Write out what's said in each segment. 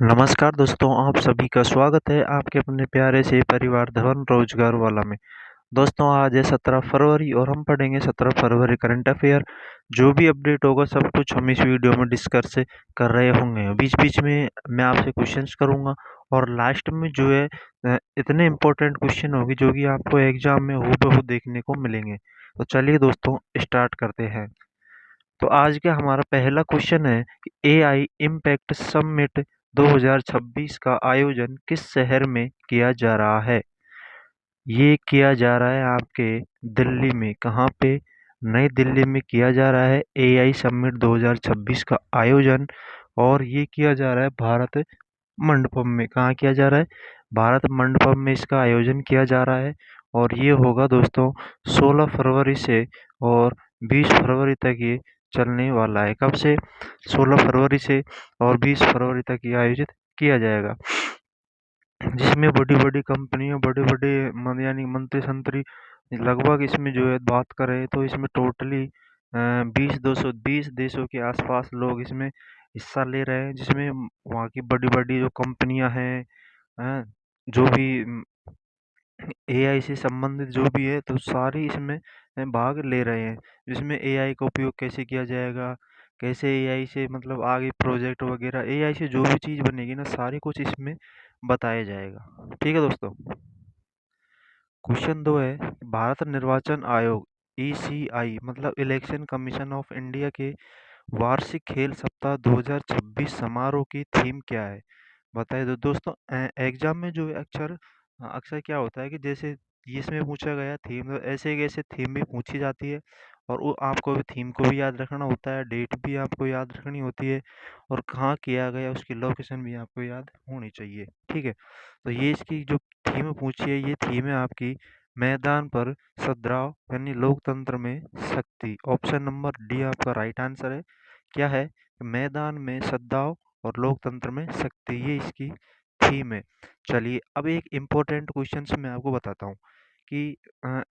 नमस्कार दोस्तों, आप सभी का स्वागत है आपके अपने प्यारे से परिवार धन रोजगार वाला में। दोस्तों आज है 17 फरवरी और हम पढ़ेंगे 17 फरवरी करंट अफेयर। जो भी अपडेट होगा सब कुछ हम इस वीडियो में डिस्कस कर रहे होंगे। बीच-बीच में मैं आपसे क्वेश्चंस करूंगा और लास्ट में जो है इतने इम्पोर्टेंट क्वेश्चन होंगे जो कि आपको एग्जाम में हूबहू देखने को मिलेंगे। तो चलिए दोस्तों स्टार्ट करते हैं। तो आज का हमारा पहला क्वेश्चन है कि एआई इम्पैक्ट समिट 2026 का आयोजन किस शहर में किया जा रहा है? ये किया जा रहा है आपके दिल्ली में। कहाँ पे? नई दिल्ली में किया जा रहा है एआई समिट 2026 का आयोजन और ये किया जा रहा है भारत मंडपम में। कहाँ किया जा रहा है? भारत मंडपम में इसका आयोजन किया जा रहा है और ये होगा दोस्तों 16 फरवरी से और 20 फरवरी तक ये चलने वाला है। कब से? 16 फरवरी से और 20 फरवरी तक ये आयोजित किया जाएगा, जिसमें बड़ी-बड़ी कंपनियाँ, बड़े-बड़े यानी मंत्री-संतरी लगभग इसमें जो है बात करें तो इसमें टोटली 20 देशों के आसपास लोग इसमें हिस्सा ले रहे हैं, जिसमें वहाँ की बड़ी-बड़ी जो कंपनियाँ हैं, जो भी एआई से संबंधित जो भी है तो सारे इसमें भाग ले रहे हैं। जिसमें एआई का उपयोग कैसे किया जाएगा, कैसे एआई से मतलब आगे प्रोजेक्ट वगैरह एआई से जो भी चीज़ बनेगी ना सारी कुछ इसमें बताया जाएगा। ठीक है दोस्तों। क्वेश्चन 2 है भारत निर्वाचन आयोग ईसीआई मतलब इलेक्शन कमीशन ऑफ इंडिया के वार्षिक खेल सप्ताह 2026 समारोह की थीम क्या है? बताइए। तो दोस्तों एग्जाम में जो है अक्सर अक्सर क्या होता है कि जैसे इसमें पूछा गया थीम, तो ऐसे ही ऐसे थीम भी पूछी जाती है और वो आपको भी थीम को भी याद रखना होता है, डेट भी आपको याद रखनी होती है और कहाँ किया गया उसकी लोकेशन भी आपको याद होनी चाहिए। ठीक है, तो ये इसकी जो थीम पूछी है ये थीम है आपकी मैदान पर सद्भाव यानी लोकतंत्र में शक्ति। ऑप्शन नंबर डी आपका राइट आंसर है। क्या है? मैदान में सद्भाव और लोकतंत्र में शक्ति, ये इसकी थीम है। चलिए अब एक इम्पोर्टेंट क्वेश्चन से मैं आपको बताता हूँ कि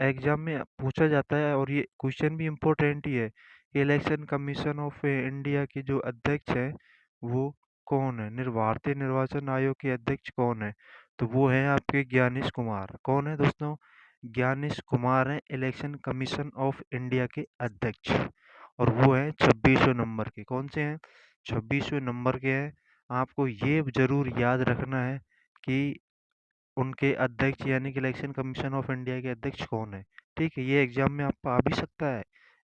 एग्जाम में पूछा जाता है और ये क्वेश्चन भी इम्पोर्टेंट ही है कि इलेक्शन कमीशन ऑफ इंडिया के जो अध्यक्ष है वो कौन है? भारतीय निर्वाचन आयोग के अध्यक्ष कौन है? तो वो है आपके ज्ञानेश कुमार। कौन है दोस्तों? ज्ञानेश कुमार है इलेक्शन कमीशन ऑफ इंडिया के अध्यक्ष और वो है 26वें नंबर के। कौन से हैं? 26वें नंबर के हैं। आपको ये ज़रूर याद रखना है कि उनके अध्यक्ष यानी कि इलेक्शन कमीशन ऑफ इंडिया के अध्यक्ष कौन है। ठीक है, ये एग्जाम में आपको आ भी सकता है।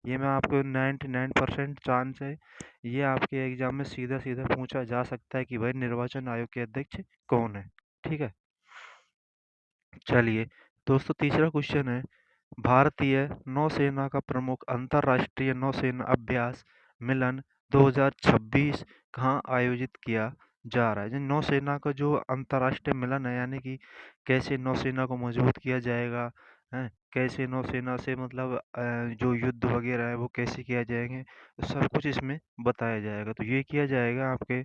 ये मैं आपको 99% चांस है ये आपके एग्जाम में सीधा सीधा पूछा जा सकता है कि भाई निर्वाचन आयोग के अध्यक्ष कौन है। ठीक है, चलिए दोस्तों तीसरा क्वेश्चन है भारतीय नौसेना का प्रमुख अंतर्राष्ट्रीय नौसेना अभ्यास मिलन 2026 कहाँ आयोजित किया जा रहा है? नौसेना का जो अंतर्राष्ट्रीय मिलन है यानी कि कैसे नौसेना को मजबूत किया जाएगा, है कैसे नौसेना से मतलब जो युद्ध वगैरह है वो कैसे किया जाएंगे, तो सब कुछ इसमें बताया जाएगा। तो ये किया जाएगा आपके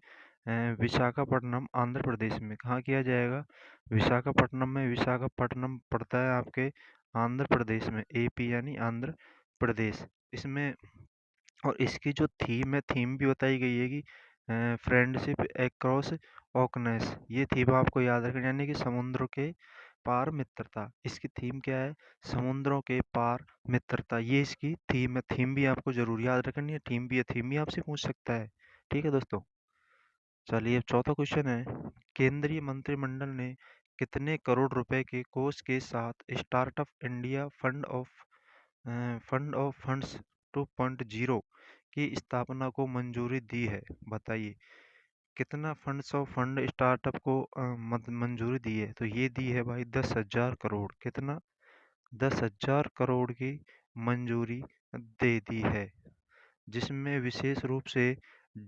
विशाखापट्टनम आंध्र प्रदेश में। कहाँ किया जाएगा? विशाखापट्टनम में। विशाखापट्टनम पड़ता है आपके आंध्र प्रदेश में, एपी यानी आंध्र प्रदेश इसमें। और इसकी जो थीम है थीम भी बताई गई है कि फ्रेंडशिप अक्रॉस ओकनेस, ये थीम आपको याद रखना यानी कि समुद्रों के पार मित्रता। इसकी थीम क्या है? समुद्रों के पार मित्रता, ये इसकी थीम है। थीम भी आपको जरूर याद रखनी है, थीम भी है, थीम भी आपसे पूछ सकता है। ठीक है दोस्तों, चलिए अब चौथा क्वेश्चन है केंद्रीय मंत्रिमंडल ने कितने करोड़ रुपए के कोष के साथ startup India fund of funds 2.0 की स्थापना को मंजूरी दी है? बताइए कितना फंड्स ऑफ फंड स्टार्टअप को मंजूरी दी है? तो ये दी है भाई 10,000 करोड़। कितना? 10,000 करोड़ की मंजूरी दे दी है, जिसमें विशेष रूप से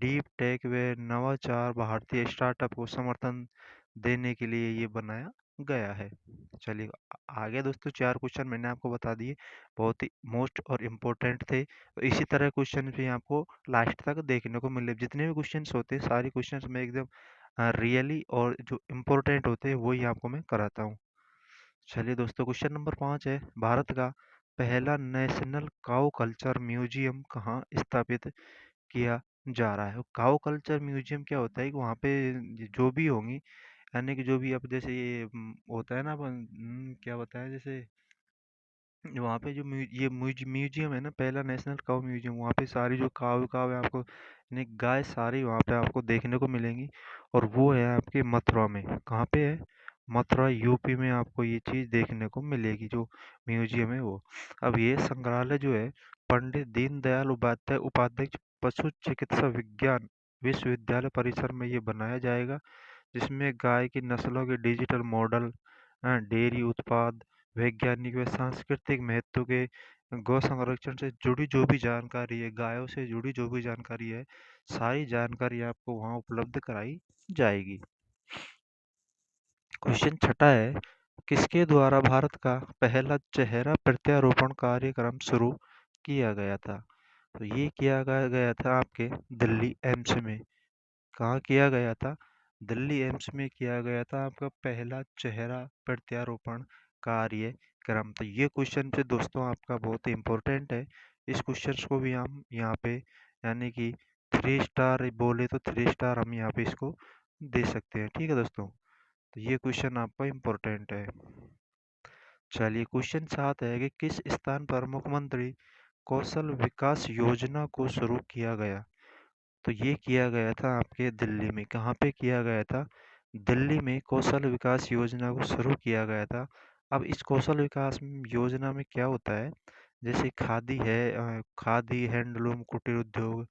डीप टेक व नवाचार भारतीय स्टार्टअप को समर्थन देने के लिए ये बनाया गया है। चलिए आगे दोस्तों चार क्वेश्चन मैंने आपको बता दिए, बहुत ही मोस्ट और इम्पोर्टेंट थे। तो इसी तरह क्वेश्चन भी आपको लास्ट तक देखने को मिले। जितने भी क्वेश्चंस होते हैं सारे क्वेश्चंस में एकदम रियली और जो इम्पोर्टेंट होते हैं वही आपको मैं कराता हूँ। चलिए दोस्तों क्वेश्चन नंबर 5 है भारत का पहला नेशनल काऊ कल्चर म्यूजियम कहाँ स्थापित किया जा रहा है। काऊ कल्चर म्यूजियम क्या होता है कि वहाँ पे जो भी होंगी, यानी कि जो भी अब जैसे ये होता है ना अपन, क्या बताया, जैसे वहाँ पे जो ये म्यूजियम है ना, पहला नेशनल काऊ म्यूजियम, वहाँ पे सारी जो काऊ काऊ है आपको, यानी गाय सारी वहाँ पे आपको देखने को मिलेंगी। और वो है आपके मथुरा में। कहाँ पे है? मथुरा, यूपी में आपको ये चीज़ देखने को मिलेगी, जो म्यूजियम है वो। अब ये संग्रहालय जो है पंडित दीनदयाल उपाध्याय उपाध्याय पशु चिकित्सा विज्ञान विश्वविद्यालय परिसर में ये बनाया जाएगा, जिसमें गाय की नस्लों के डिजिटल मॉडल, डेयरी उत्पाद, वैज्ञानिक व सांस्कृतिक महत्व के, गौ संरक्षण से जुड़ी जो भी जानकारी है, गायों से जुड़ी जो भी जानकारी है, सारी जानकारी आपको वहाँ उपलब्ध कराई जाएगी। क्वेश्चन छठा है, किसके द्वारा भारत का पहला चेहरा प्रत्यारोपण कार्यक्रम शुरू किया गया था? तो ये किया गया था आपके दिल्ली एम्स में। कहाँ किया गया था? दिल्ली एम्स में किया गया था आपका पहला चेहरा प्रत्यारोपण कार्यक्रम। तो ये क्वेश्चन से दोस्तों आपका बहुत इम्पोर्टेंट है। इस क्वेश्चन को भी हम यहाँ पे, यानी कि 3 स्टार बोले तो 3 स्टार हम यहाँ पे इसको दे सकते हैं। ठीक है दोस्तों, तो ये क्वेश्चन आपका इम्पोर्टेंट है। चलिए, क्वेश्चन 7 है कि किस स्थान पर मुख्यमंत्री कौशल विकास योजना को शुरू किया गया? तो ये किया गया था आपके दिल्ली में। कहाँ पे किया गया था? दिल्ली में कौशल विकास योजना को शुरू किया गया था। अब इस कौशल विकास योजना में क्या होता है, जैसे खादी है, खादी, हैंडलूम, कुटीर उद्योग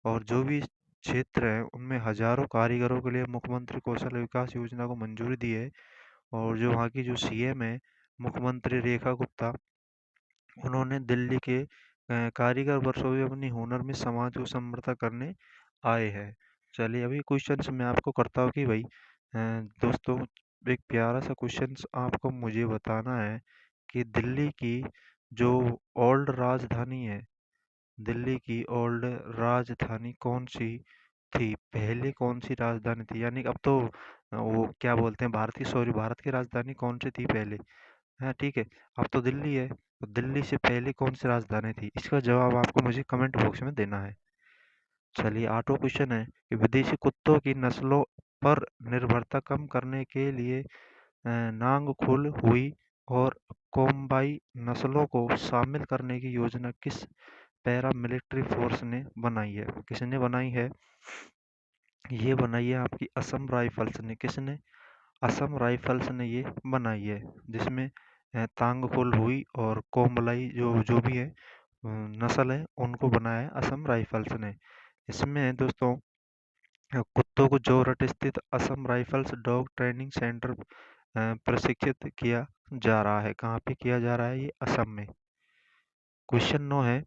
और जो भी क्षेत्र हैं उनमें हजारों कारीगरों के लिए मुख्यमंत्री कौशल विकास योजना को मंजूरी दी है। और जो वहाँ की जो सीएम है, मुख्यमंत्री रेखा गुप्ता, उन्होंने दिल्ली के कारीगर वर्षों में अपनी हुनर में समाज को समृद्ध करने आए हैं। चलिए, अभी क्वेश्चन मैं आपको करता हूँ कि भाई दोस्तों, एक प्यारा सा क्वेश्चन आपको मुझे बताना है कि दिल्ली की जो ओल्ड राजधानी है, दिल्ली की ओल्ड राजधानी कौन सी थी? पहले कौन सी राजधानी थी, यानी कि अब तो वो क्या बोलते हैं, भारत की, सॉरी, भारत की राजधानी कौन सी थी पहले? हाँ ठीक है, अब तो दिल्ली है, तो दिल्ली से पहले कौन सी राजधानी थी? इसका जवाब आपको मुझे कमेंट बॉक्स में देना है। चलिए, आठवां क्वेश्चन है कि विदेशी कुत्तों की नस्लों पर निर्भरता कम करने के लिए नांगखुल हुई और कोम्बाई नस्लों को शामिल करने की योजना किस पैरा मिलिट्री फोर्स ने बनाई है? किसने बनाई है? ये बनाई है आपकी असम राइफल्स ने। किसने? असम राइफल्स ने ये बनाई है, जिसमें तांगखुल हुई और कोम्बलाई जो जो भी है नस्ल है, उनको बनाया है असम राइफल्स ने। इसमें दोस्तों कुत्तों को जोरहट स्थित Assam rifles dog training centre प्रशिक्षित किया जा रहा है। कहाँ पे किया जा रहा है? ये असम में। क्वेश्चन 9 है,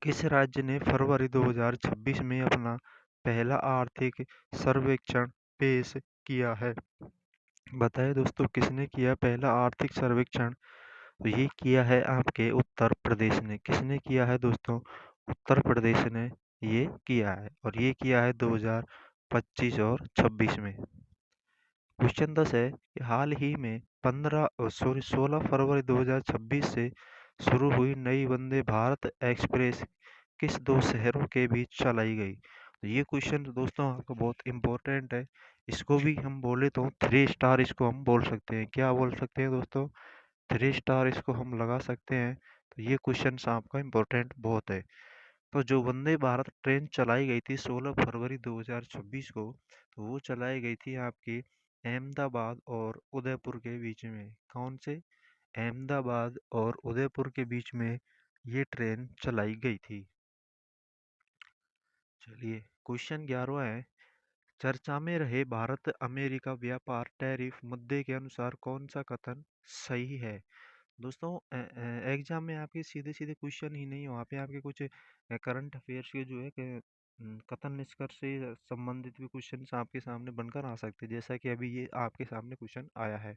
किस राज्य ने फरवरी 2026 में अपना पहला आर्थिक सर्वेक्षण पेश किया है? बताइए दोस्तों, किसने किया पहला आर्थिक सर्वेक्षण? तो ये किया है आपके उत्तर प्रदेश ने। किसने किया है दोस्तों? उत्तर प्रदेश ने ये किया है, और ये किया है 2025 और 26 में। क्वेश्चन 10 है कि हाल ही में 16 फरवरी 2026 से शुरू हुई नई वंदे भारत एक्सप्रेस किस दो शहरों के बीच चलाई गई? तो ये क्वेश्चन दोस्तों आपको बहुत इम्पोर्टेंट है। इसको भी हम बोले तो 3 स्टार इसको हम बोल सकते हैं। क्या बोल सकते हैं दोस्तों? 3 स्टार इसको हम लगा सकते हैं। तो ये क्वेश्चन आपका इम्पोर्टेंट बहुत है। तो जो वंदे भारत ट्रेन चलाई गई थी 16 फरवरी 2026 को, तो वो चलाई गई थी आपकी अहमदाबाद और उदयपुर के बीच में। कौन से? अहमदाबाद और उदयपुर के बीच में ये ट्रेन चलाई गई थी। चलिए, क्वेश्चन 11वां है, चर्चा में रहे भारत अमेरिका व्यापार टैरिफ मुद्दे के अनुसार कौन सा कथन सही है? दोस्तों एग्जाम में आपके सीधे सीधे क्वेश्चन ही नहीं, वहाँ पे आपके कुछ करंट अफेयर्स के जो है कथन निष्कर्ष से संबंधित भी क्वेश्चन आपके सामने बनकर आ सकते हैं, जैसा कि अभी ये आपके सामने क्वेश्चन आया है।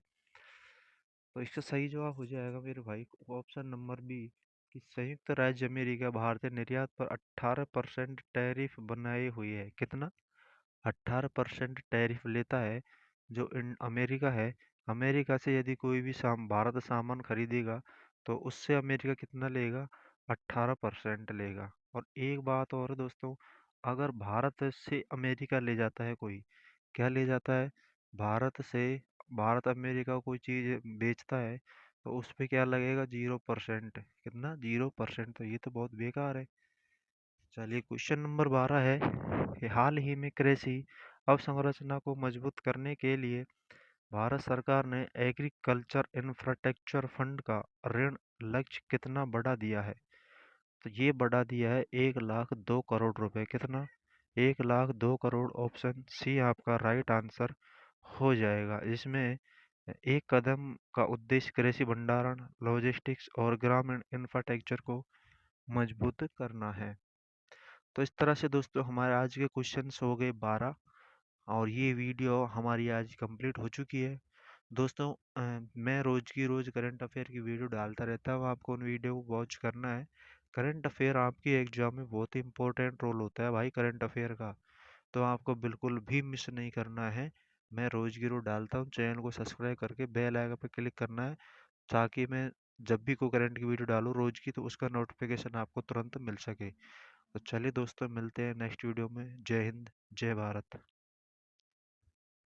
तो इसका सही जवाब हो जाएगा मेरे भाई ऑप्शन नंबर बी, कि संयुक्त राज्य अमेरिका भारतीय निर्यात पर 18% टैरिफ बनाए हुई है। कितना? 18% टैरिफ लेता है जो इन अमेरिका है। अमेरिका से यदि कोई भी भारत सामान खरीदेगा, तो उससे अमेरिका कितना लेगा? 18% लेगा। और एक बात और है दोस्तों, अगर भारत से अमेरिका ले जाता है कोई, क्या ले जाता है, भारत से, भारत अमेरिका कोई चीज़ बेचता है, तो उस पे क्या लगेगा, 0%। कितना, 0%। तो ये तो बहुत बेकार है। चलिए क्वेश्चन नंबर 12 है कि हाल ही में कृषि अवसंरचना को मजबूत करने के लिए भारत सरकार ने एग्रीकल्चर इंफ्रास्ट्रक्चर फंड का ऋण लक्ष्य कितना बढ़ा दिया है। तो ये बढ़ा दिया है 1,02 करोड़ रुपए। कितना, 1,02 करोड़। ऑप्शन सी आपका राइट आंसर हो जाएगा। इसमें एक कदम का उद्देश्य कृषि भंडारण, लॉजिस्टिक्स और ग्रामीण इंफ्रास्ट्रक्चर को मजबूत करना है। तो इस तरह से दोस्तों हमारे आज के क्वेश्चंस हो गए 12, और ये वीडियो हमारी आज कंप्लीट हो चुकी है। दोस्तों मैं रोज़ की रोज़ करंट अफेयर की वीडियो डालता रहता हूँ, आपको उन वीडियो को वॉच करना है। करंट अफेयर आपकी एग्जाम में बहुत ही इंपॉर्टेंट रोल होता है भाई करंट अफेयर का, तो आपको बिल्कुल भी मिस नहीं करना है। मैं रोज़ की रोज़ डालता हूँ, चैनल को सब्सक्राइब करके बेल आइकन पर क्लिक करना है, ताकि मैं जब भी कोई करंट की वीडियो डालूँ रोज़ की, तो उसका नोटिफिकेशन आपको तुरंत मिल सके। तो चलिए दोस्तों, मिलते हैं नेक्स्ट वीडियो में। जय हिंद, जय भारत।